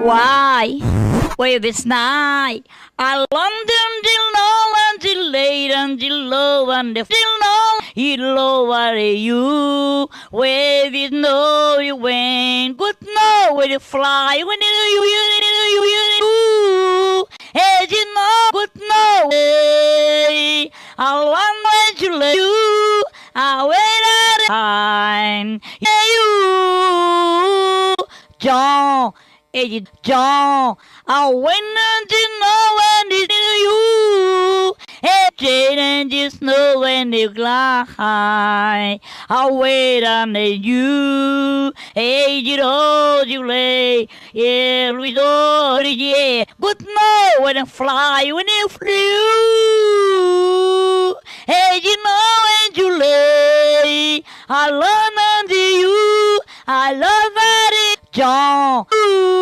Why? Well, this night I London till low and till late and till low and till no it lower you where with no you went good no where you fly when you as you know good no way I want you let you I wait at a time yeah you John John, I went until no one is you. Hey, Jane and just know when you climb. I wait on you. Hey, you know you lay. Yeah, we go, yeah. Good no when I fly, when you flew. Hey, you know when you lay. I love under you. I love it, John. Ooh.